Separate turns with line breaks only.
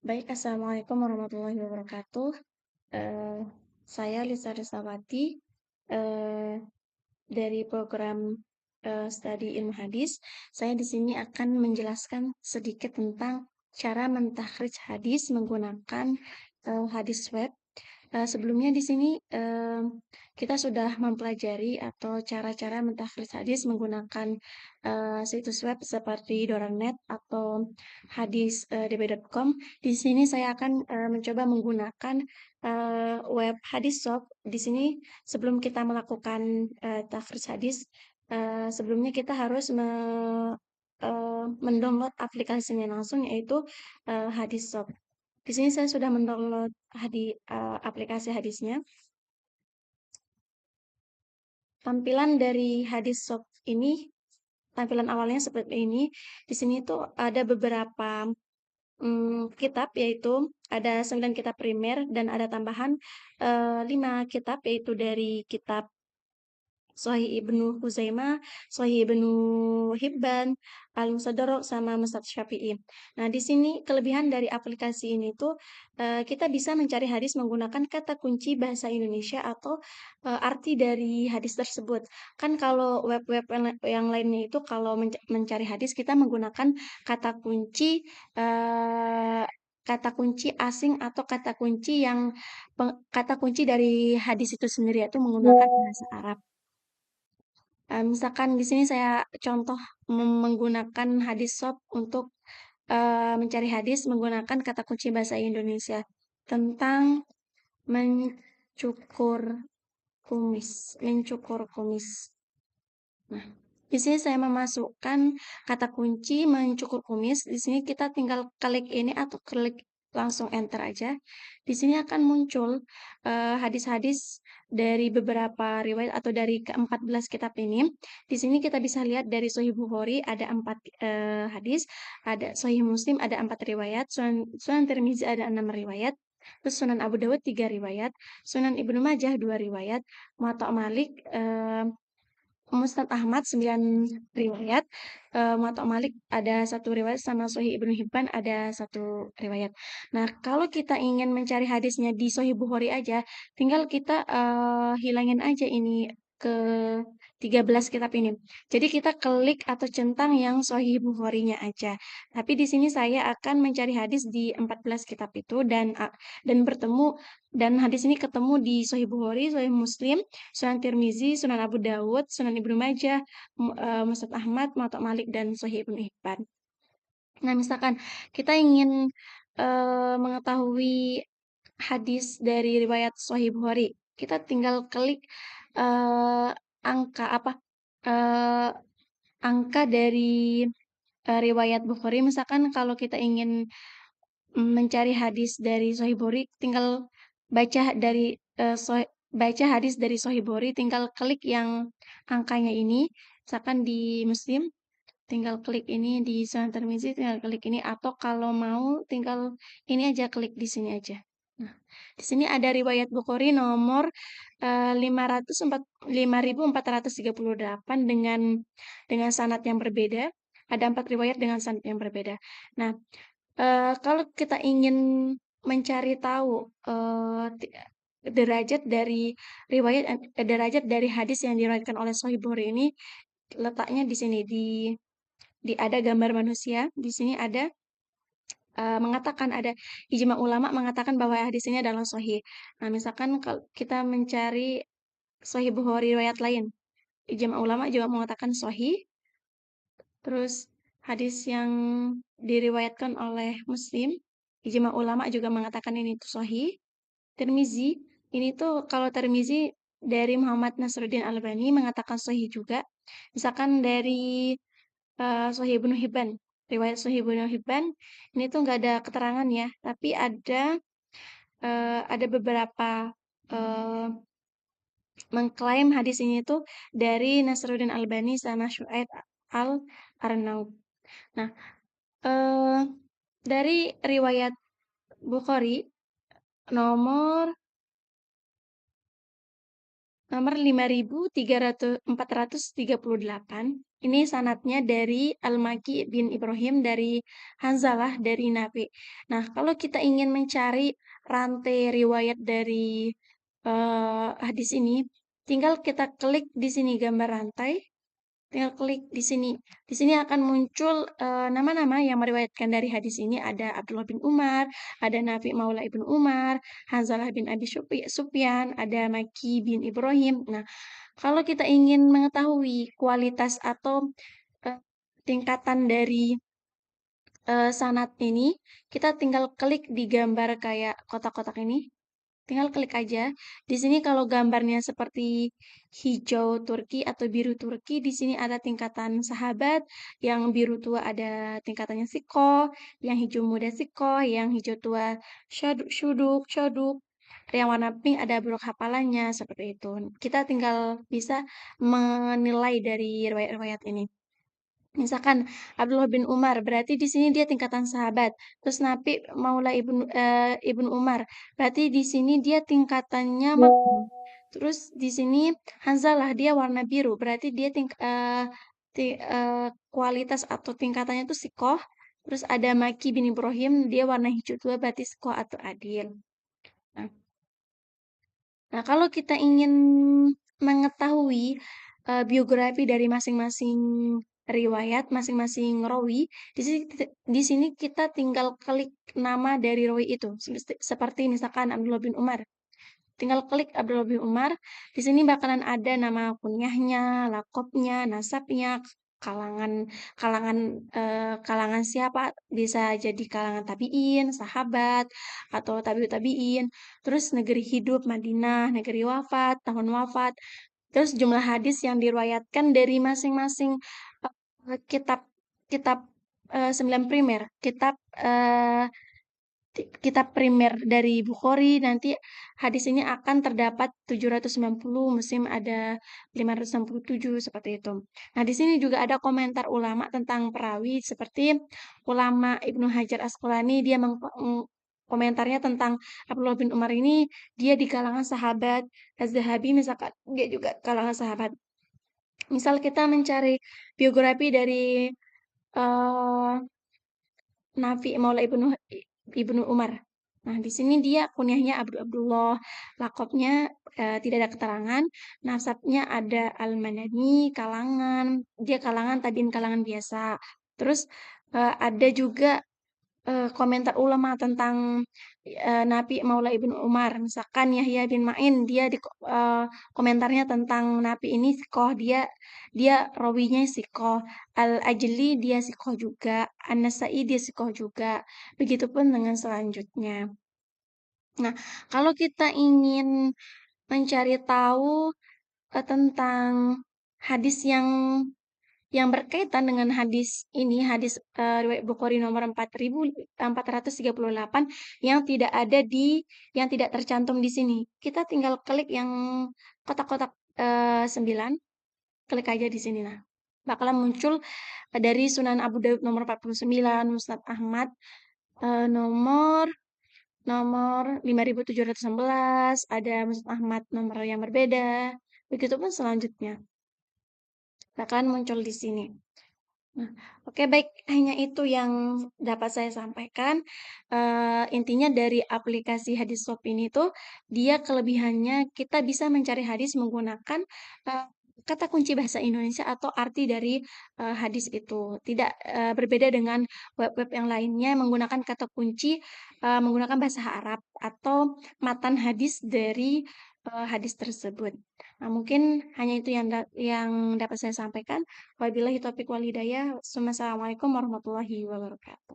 Baik, Assalamualaikum warahmatullahi wabarakatuh. Eh, saya Lisa Risawati eh, dari program Studi Ilmu Hadis. Saya di sini akan menjelaskan sedikit tentang cara mentakhrij hadis menggunakan hadis web. Sebelumnya di sini kita sudah mempelajari atau cara-cara mentakhrij hadis menggunakan situs web seperti Doranet atau hadis.db.com. Di sini saya akan mencoba menggunakan web hadis shop. Di sini sebelum kita melakukan takhrij hadis, sebelumnya kita harus mendownload aplikasinya langsung yaitu hadis shop. Di sini saya sudah mendownload aplikasi hadisnya. Tampilan dari hadis shop ini, tampilan awalnya seperti ini. Di sini tuh ada beberapa kitab, yaitu ada 9 kitab primer dan ada tambahan 5 kitab, yaitu dari kitab Sahih Ibnu Huzaimah, Sahih Ibnu Hibban, Al-Musaddarak sama Musnad Syafi'i. Nah, di sini kelebihan dari aplikasi ini tuh kita bisa mencari hadis menggunakan kata kunci bahasa Indonesia atau arti dari hadis tersebut. Kan kalau web-web yang lainnya itu kalau mencari hadis kita menggunakan kata kunci eh, kata kunci asing atau kata kunci yang kata kunci dari hadis itu sendiri yaitu menggunakan bahasa Arab. Misalkan di sini saya contoh menggunakan hadis shop untuk mencari hadis menggunakan kata kunci bahasa Indonesia tentang mencukur kumis, mencukur kumis. Nah, di sini saya memasukkan kata kunci mencukur kumis. Di sini kita tinggal klik ini atau klik langsung enter aja. Di sini akan muncul hadis-hadis dari beberapa riwayat atau dari ke-14 kitab ini. Di sini kita bisa lihat dari Sahih Bukhari ada 4 hadis, ada Sahih Muslim ada 4 riwayat, Sunan Tirmizi ada 6 riwayat, terus Sunan Abu Dawud 3 riwayat, Sunan Ibnu Majah 2 riwayat, Muwatta Malik Musnad Ahmad 9 riwayat, Muwatta Malik ada 1 riwayat, sama Sahih Ibnu Hibban ada 1 riwayat. Nah, kalau kita ingin mencari hadisnya di Sahih Bukhari aja, tinggal kita hilangin aja ini ke 13 kitab ini. Jadi kita klik atau centang yang Sahih Bukharinya aja. Tapi di sini saya akan mencari hadis di 14 kitab itu dan bertemu dan hadis ini ketemu di Sahih Bukhari, Sahih Muslim, Sunan Tirmizi, Sunan Abu Dawud, Sunan Ibnu Majah, Musnad Ahmad, Muwatta Malik, dan Sahih Ibnu Hibban. Nah, misalkan kita ingin mengetahui hadis dari riwayat Sahih Bukhari, kita tinggal klik eh, angka apa eh, angka dari riwayat Bukhari. Misalkan kalau kita ingin mencari hadis dari Sahih Bukhari, tinggal baca dari baca hadis dari Sahih Bukhari, tinggal klik yang angkanya ini. Misalkan di Muslim, tinggal klik ini, di Sunan Tirmizi tinggal klik ini, atau kalau mau tinggal ini aja, klik di sini aja. Nah, di sini ada riwayat Bukhari nomor 5.438 dengan sanad yang berbeda. Ada 4 riwayat dengan sanad yang berbeda. Nah, kalau kita ingin mencari tahu derajat dari derajat dari hadis yang diriwayatkan oleh Sahih Bukhari ini, letaknya di sini di ada gambar manusia. Di sini ada mengatakan ada ijma ulama mengatakan bahwa hadis ini adalah sahih. Nah, misalkan kalau kita mencari Sahih Bukhari riwayat lain, ijma ulama juga mengatakan sahih. Terus hadis yang diriwayatkan oleh Muslim, ijma ulama juga mengatakan ini tuh sahih. Tirmizi, ini tuh kalau Tirmizi dari Muhammad Nasruddin Albani mengatakan sahih juga. Misalkan dari Sahih Ibnu Hibban, riwayat Sahih Ibnu Hibban ini tuh nggak ada keterangan ya, tapi ada beberapa eh, mengklaim hadis ini tuh dari Nasruddin Albani sama Syuaib Al-Arnaud. Nah, eh, dari riwayat Bukhari nomor nomor 5438. Ini sanadnya dari Al-Maki bin Ibrahim dari Hanzalah dari Nabi. Nah, kalau kita ingin mencari rantai riwayat dari hadis ini, tinggal kita klik di sini gambar rantai. Tinggal klik di sini. Di sini akan muncul nama-nama yang meriwayatkan dari hadis ini. Ada Abdullah bin Umar, ada Nafi Maula ibn Umar, Hanzalah bin Abi Sufyan, ada Maki bin Ibrahim. Nah, kalau kita ingin mengetahui kualitas atau eh, tingkatan dari sanad ini, kita tinggal klik di gambar kayak kotak-kotak ini. Tinggal klik aja. Di sini kalau gambarnya seperti hijau Turki atau biru Turki, di sini ada tingkatan sahabat, yang biru tua ada tingkatannya siko, yang hijau muda siko, yang hijau tua syuduk, syuduk, yang warna pink ada blok hafalannya, seperti itu. Kita tinggal bisa menilai dari riwayat-riwayat ini. Misalkan Abdullah bin Umar, berarti di sini dia tingkatan sahabat. Terus Nafi Maula ibnu Umar, berarti di sini dia tingkatannya makmum. Terus di sini Hanzalah dia warna biru, berarti dia kualitas atau tingkatannya itu sikoh. Terus ada Maki bin Ibrahim, dia warna hijau tua, berarti sikoh atau adil. Nah, Nah, kalau kita ingin mengetahui biografi dari masing-masing riwayat, masing-masing rawi, di sini kita tinggal klik nama dari rawi itu. Seperti misalkan Abdullah bin Umar. Tinggal klik Abdullah bin Umar, di sini bakalan ada nama kunyahnya, lakopnya, nasabnya, kalangan kalangan kalangan siapa, bisa jadi kalangan tabiin, sahabat, atau tabiut tabiin, terus negeri hidup Madinah, negeri wafat, tahun wafat, terus jumlah hadis yang diriwayatkan dari masing-masing kitab kitab 9 primer, kitab primer dari Bukhari, nanti hadis ini akan terdapat 790, Muslim ada 567, seperti itu. Nah, di sini juga ada komentar ulama tentang perawi, seperti ulama Ibnu Hajar Asqalani, dia komentarnya tentang Abdullah bin Umar ini, dia di kalangan sahabat. Az-Zahabi misalkan dia juga kalangan sahabat. Misal kita mencari biografi dari eh, Nafi Maula Ibnu Umar. Nah, di sini dia kunyahnya Abdullah, lakopnya tidak ada keterangan, nasabnya ada Al-Madani, kalangan, dia kalangan tabiin kalangan biasa. Terus ada juga komentar ulama tentang Nabi Maula Ibnu Umar. Misalkan Yahya bin Ma'in, dia di komentarnya tentang Nabi ini sikoh, dia rawinya sikoh. Al-Ajli dia sikoh juga. An-Nasai dia sikoh juga. Begitupun dengan selanjutnya. Nah, kalau kita ingin mencari tahu tentang hadis yang berkaitan dengan hadis ini, hadis riwayat Bukhari nomor 4438, yang tidak tercantum di sini. Kita tinggal klik yang kotak-kotak 9, klik aja di sini. Nah, bakalan muncul dari Sunan Abu Daud nomor 49, Musnad Ahmad nomor nomor 5711, ada Musnad Ahmad nomor yang berbeda. Begitupun selanjutnya bakalan muncul di sini. Nah, oke, baik, hanya itu yang dapat saya sampaikan. Intinya dari aplikasi Hadis Shop ini tuh, dia kelebihannya kita bisa mencari hadis menggunakan eh, kata kunci bahasa Indonesia atau arti dari hadis itu. Tidak berbeda dengan web-web yang lainnya menggunakan kata kunci menggunakan bahasa Arab atau matan hadis dari hadis tersebut. Nah, mungkin hanya itu yang dapat saya sampaikan. Wabillahi taufiq wal hidayah. Wassalamualaikum warahmatullahi wabarakatuh.